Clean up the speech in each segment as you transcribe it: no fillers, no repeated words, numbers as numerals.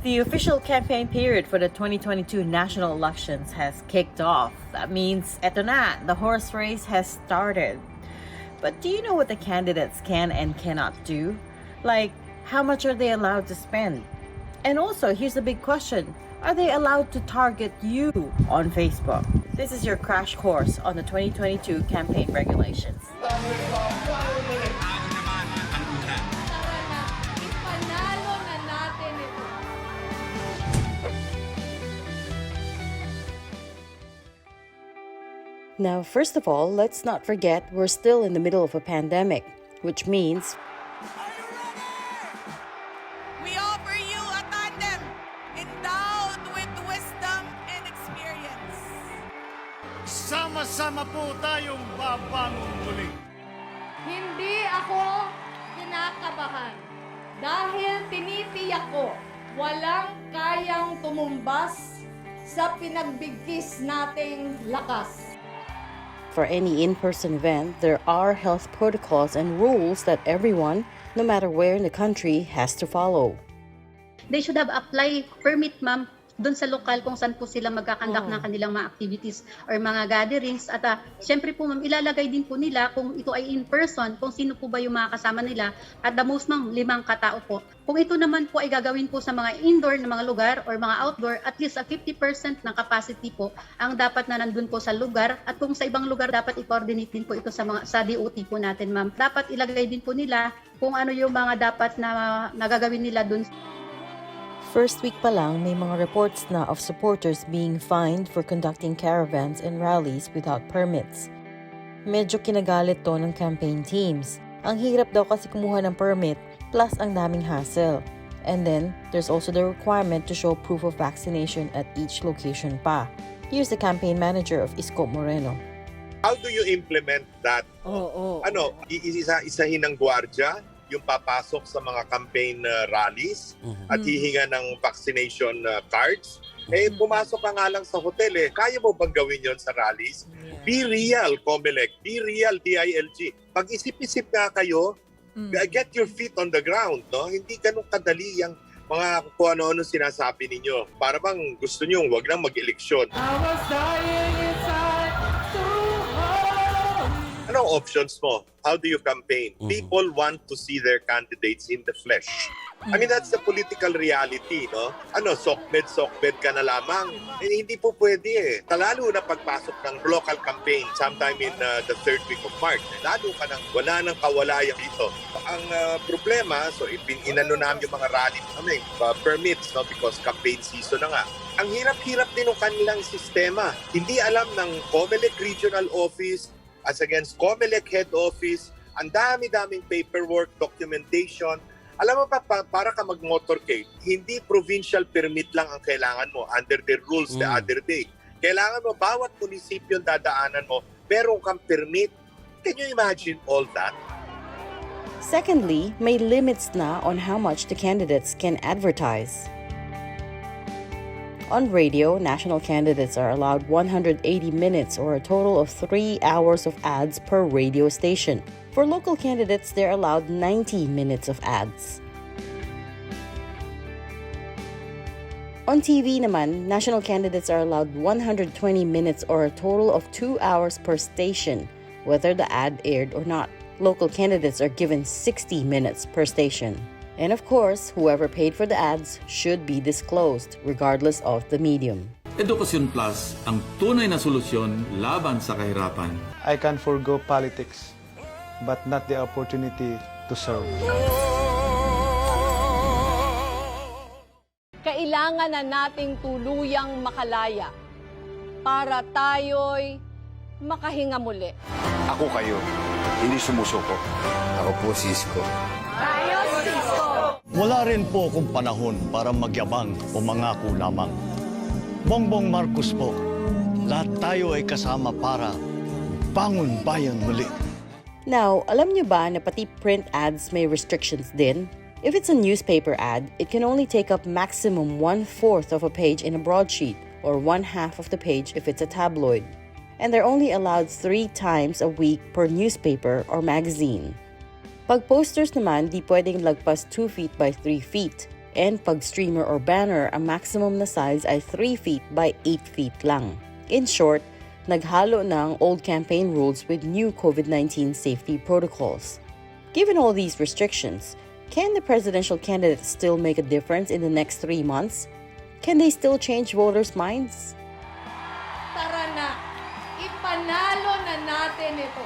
The official campaign period for the 2022 national elections has kicked off. That means, eto na, the horse race has started. But do you know what the candidates can and cannot do? Like, how much are they allowed to spend? And also, here's the big question. Are they allowed to target you on Facebook? This is your crash course on the 2022 campaign regulations. Now, first of all, let's not forget we're still in the middle of a pandemic, which means we offer you a tandem endowed with wisdom and experience. Sama-sama po tayong babangon muli. Hindi ako kinakabahan dahil tinitiyak ko walang kayang tumumbas sa pinagbigkis nating lakas. for any in-person event, there are health protocols and rules that everyone, no matter where in the country, has to follow. They should have applied permit, ma'am, doon sa lokal kung saan po sila magkakandak ng kanilang mga activities or mga gatherings. At syempre po, ma'am, ilalagay din po nila kung ito ay in-person, kung sino po ba yung mga kasama nila. At the most, ma'am, 5 katao po. Kung ito naman po ay gagawin po sa mga indoor na mga lugar or mga outdoor, at least 50% ng capacity po ang dapat na nandun po sa lugar. At kung sa ibang lugar, dapat i-coordinate din po ito sa DOT po natin, ma'am. Dapat ilagay din po nila kung ano yung mga dapat na nagagawin nila dun. First week pa lang, may mga reports na of supporters being fined for conducting caravans and rallies without permits. Medyo kinagalit to ng campaign teams. Ang hirap daw kasi kumuha ng permit plus ang daming hassle. And then, there's also the requirement to show proof of vaccination at each location pa. Here's the campaign manager of Isko Moreno. How do you implement that? Isa-isahin ng gwardiya yung papasok sa mga campaign rallies at hihinga ng vaccination cards. Pumasok ka nga lang sa hotel Kaya mo bang gawin yon sa rallies? Be real, COMELEC. Be real, DILG. Pag-isip-isip nga kayo, get your feet on the ground. No? Hindi ganun kadali yung mga kung ano-ano sinasabi ninyo. Para bang gusto nyo, wag lang mag-eleksyon. Anong options mo? How do you campaign? People want to see their candidates in the flesh. I mean, that's the political reality, no? Sokmed ka na lamang. Hindi po pwede Lalo na pagpasok ng local campaign sometime in the third week of March. Lalo ka nang wala nang kawalayan dito. Ang problema, inano namin yung mga rally permits, no? Because campaign season na nga. Ang hirap-hirap din ng kanilang sistema. Hindi alam ng COMELEC Regional Office, as against COMELEC Head Office, ang dami-daming paperwork, documentation. Alam mo pa, para ka mag-motorcade, hindi provincial permit lang ang kailangan mo under the rules the other day. Kailangan mo, bawat munisipyo dadaanan mo, meron kang permit. Can you imagine all that? Secondly, may limits na on how much the candidates can advertise. On radio, national candidates are allowed 180 minutes or a total of 3 hours of ads per radio station. For local candidates, they're allowed 90 minutes of ads. On TV naman, national candidates are allowed 120 minutes or a total of 2 hours per station, whether the ad aired or not. Local candidates are given 60 minutes per station. And of course, whoever paid for the ads should be disclosed, regardless of the medium. Edukasyon Plus, ang tunay na solusyon laban sa kahirapan. I can forgo politics, but not the opportunity to serve. Kailangan na nating tuluyang makalaya para tayo'y makahinga muli. Ako kayo, hindi sumusuko. Ako po si Isko. Tayo, Sisko! Wala rin po akong panahon para magyabang o mangako lamang. Bongbong Marcos po, lahat tayo ay kasama para bangon bayan muli. Now, alam niyo ba na pati print ads may restrictions din? If it's a newspaper ad, it can only take up maximum 1/4 of a page in a broadsheet or 1/2 of the page if it's a tabloid. And they're only allowed 3 times a week per newspaper or magazine. Pag posters naman, di pwedeng lagpas 2 feet by 3 feet. And pag streamer or banner, ang maximum na size ay 3 feet by 8 feet lang. In short, naghalo na ang old campaign rules with new COVID-19 safety protocols. Given all these restrictions, can the presidential candidates still make a difference in the next 3 months? Can they still change voters' minds? Tara na, ipanalo na natin ito.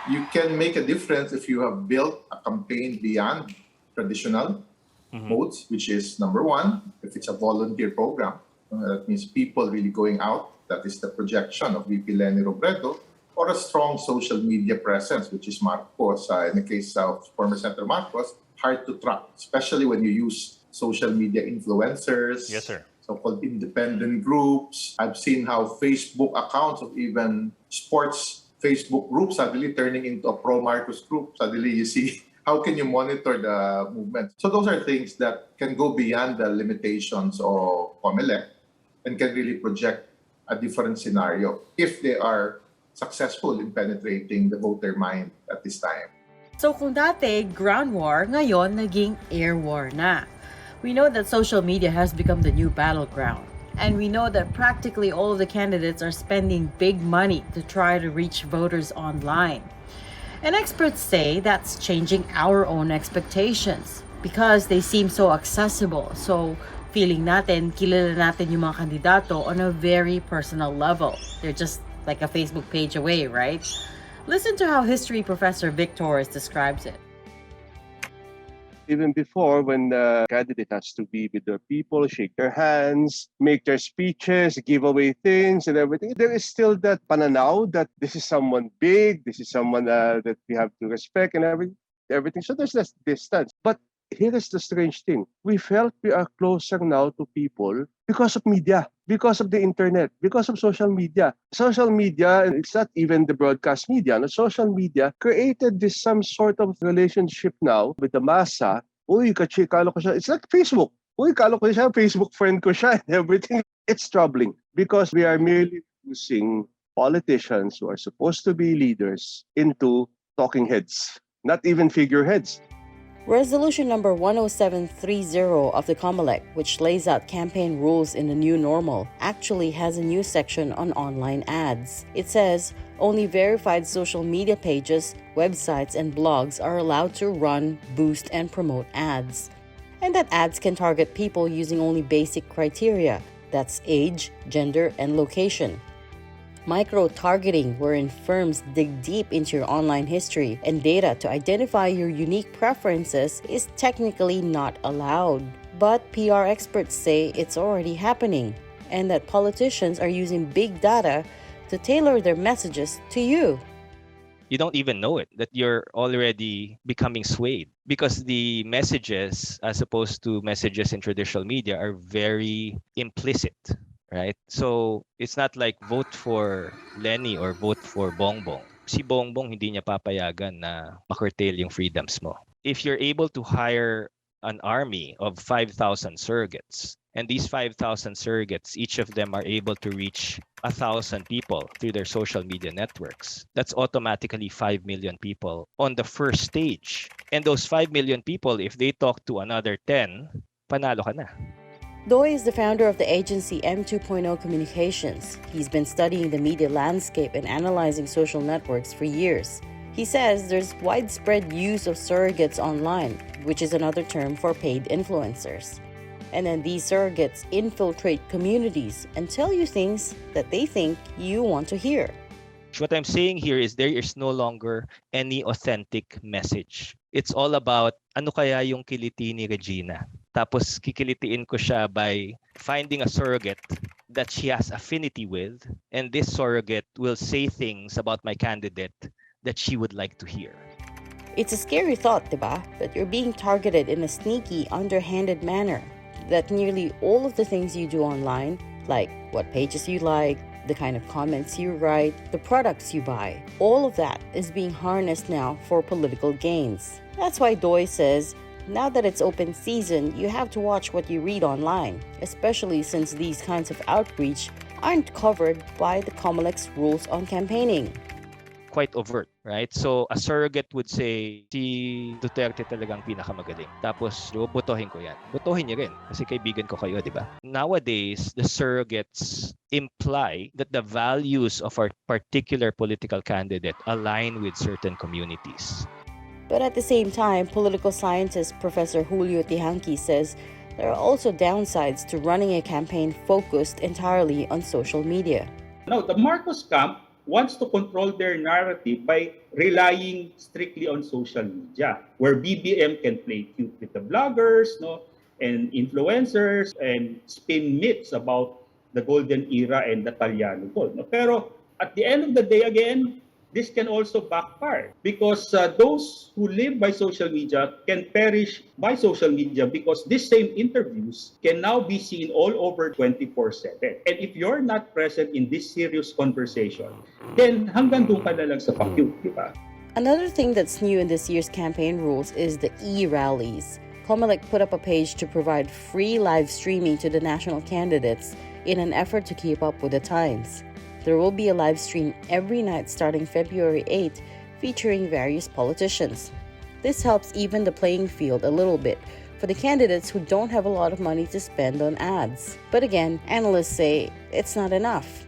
You can make a difference if you have built a campaign beyond traditional modes, which is number one, if it's a volunteer program. That means people really going out. That is the projection of VP Leni Robredo, or a strong social media presence, which is Marcos. In the case of former Senator Marcos, hard to track, especially when you use social media influencers. Yes, sir. So-called independent groups. I've seen how Facebook accounts of even sports Facebook groups suddenly turning into a pro-Marcos group. Suddenly you see, how can you monitor the movement? So those are things that can go beyond the limitations of COMELEC and can really project a different scenario if they are successful in penetrating the voter mind at this time. So kung dati ground war, ngayon naging air war na. We know that social media has become the new battleground. And we know that practically all of the candidates are spending big money to try to reach voters online. And experts say that's changing our own expectations because they seem so accessible. So feeling natin, kilala natin yung mga kandidato on a very personal level. They're just like a Facebook page away, right? Listen to how history professor Vic Torres describes it. Even before, when the candidate has to be with their people, shake their hands, make their speeches, give away things and everything, there is still that pananaw that this is someone big, this is someone that we have to respect and everything. So there's this distance. But here is the strange thing. We felt we are closer now to people because of media, because of the internet, because of social media. Social media, and it's not even the broadcast media, no? Social media created this some sort of relationship now with the masa. Uy, kalo ko siya. It's like Facebook. Uy, kalo ko siya, Facebook friend ko siya and everything. It's troubling because we are merely using politicians who are supposed to be leaders into talking heads, not even figureheads. Resolution number 10730 of the COMELEC, which lays out campaign rules in the new normal, actually has a new section on online ads. It says only verified social media pages, websites, and blogs are allowed to run, boost, and promote ads. And that ads can target people using only basic criteria. That's age, gender, and location. Micro-targeting, wherein firms dig deep into your online history and data to identify your unique preferences, is technically not allowed. But PR experts say it's already happening, and that politicians are using big data to tailor their messages to you. You don't even know it, that you're already becoming swayed because the messages, as opposed to messages in traditional media, are very implicit. Right? So it's not like vote for Lenny or vote for Bongbong. Si Bongbong hindi niya papayagan na makurtail yung freedoms mo. If you're able to hire an army of 5,000 surrogates, and these 5,000 surrogates, each of them are able to reach 1,000 people through their social media networks, that's automatically 5 million people on the first stage. And those 5 million people, if they talk to another 10, panalo ka na. Doi is the founder of the agency M2.0 Communications. He's been studying the media landscape and analyzing social networks for years. He says there's widespread use of surrogates online, which is another term for paid influencers. And then these surrogates infiltrate communities and tell you things that they think you want to hear. What I'm saying here is there is no longer any authentic message. It's all about ano kaya yung kiliti ni Regina. Tapos kikilitiin ko siya by finding a surrogate that she has affinity with, and this surrogate will say things about my candidate that she would like to hear. It's a scary thought, diba? That you're being targeted in a sneaky, underhanded manner. That nearly all of the things you do online, like what pages you like, the kind of comments you write, the products you buy, all of that is being harnessed now for political gains. That's why Doi says, now that it's open season, you have to watch what you read online, especially since these kinds of outreach aren't covered by the COMELEC's rules on campaigning. quite overt, right? So a surrogate would say, si Duterte talagang pinakamagaling. Tapos, botohin ko yan. Botohin niya rin kasi kaibigan ko kayo, di ba? Nowadays, the surrogates imply that the values of our particular political candidate align with certain communities. But at the same time, political scientist Professor Julio Tihanki says there are also downsides to running a campaign focused entirely on social media. Now, the Marcos camp wants to control their narrative by relying strictly on social media, where BBM can play cute with the bloggers, and influencers, and spin myths about the golden era and the Taliano gold. Pero at the end of the day, again, this can also backfire because those who live by social media can perish by social media because these same interviews can now be seen all over 24/7. And if you're not present in this serious conversation, then hanggang doon ka na lang sa pakyut, di ba? Another thing that's new in this year's campaign rules is the e-rallies. Comelec put up a page to provide free live streaming to the national candidates in an effort to keep up with the times. There will be a live stream every night starting February 8th featuring various politicians. This helps even the playing field a little bit for the candidates who don't have a lot of money to spend on ads. But again, analysts say it's not enough.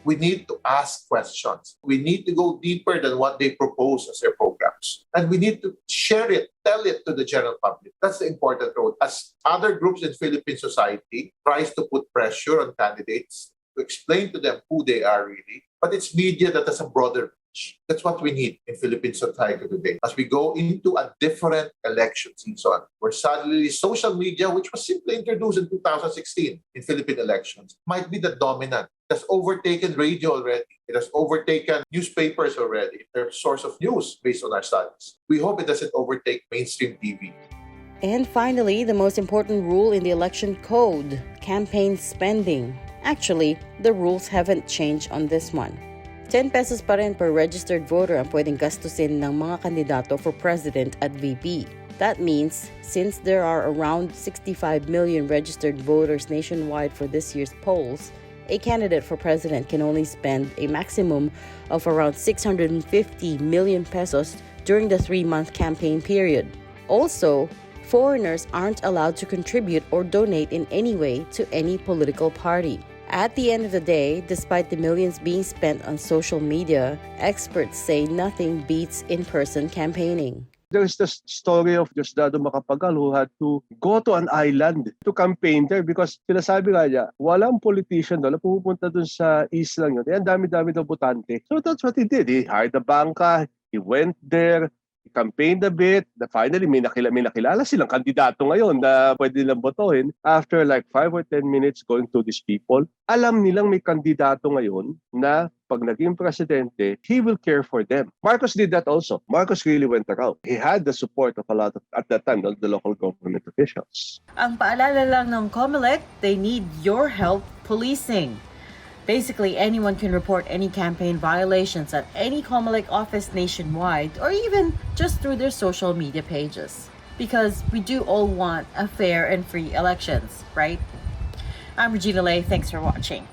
We need to ask questions. We need to go deeper than what they propose as their programs. And we need to share it, tell it to the general public. That's the important role. As other groups in Philippine society tries to put pressure on candidates to explain to them who they are really, but it's media that has a broader reach. That's what we need in Philippine society today. As we go into a different election season, where suddenly social media, which was simply introduced in 2016 in Philippine elections, might be the dominant. It has overtaken radio already. It has overtaken newspapers already. They're a source of news based on our studies. We hope it doesn't overtake mainstream TV. And finally, the most important rule in the election code, campaign spending. Actually, the rules haven't changed on this one. 10 pesos pa rin per registered voter ang pwedeng gastusin ng mga kandidato for president at VP. That means, since there are around 65 million registered voters nationwide for this year's polls, a candidate for president can only spend a maximum of around 650 million pesos during the 3-month campaign period. Also, foreigners aren't allowed to contribute or donate in any way to any political party. At the end of the day, despite the millions being spent on social media, experts say nothing beats in-person campaigning. There's the story of Diosdado Macapagal who had to go to an island to campaign there because sinasabi nga niya, walang politician doon na pupunta doon sa islang yun. Ang dami-dami daw botante. So that's what he did. He hired a banka, he went there, he campaigned a bit. Finally, may nakilala silang kandidato ngayon na pwede nilang botohin. After like 5 or 10 minutes going to these people, alam nilang may kandidato ngayon na pag naging presidente, he will care for them. Marcos did that also. Marcos really went around. He had the support of a lot of, at that time, the local government officials. Ang paalala lang ng Comelec, they need your help policing. Basically, anyone can report any campaign violations at any Comelec office nationwide or even just through their social media pages. Because we do all want a fair and free elections, right? I'm Regina Lay. Thanks for watching.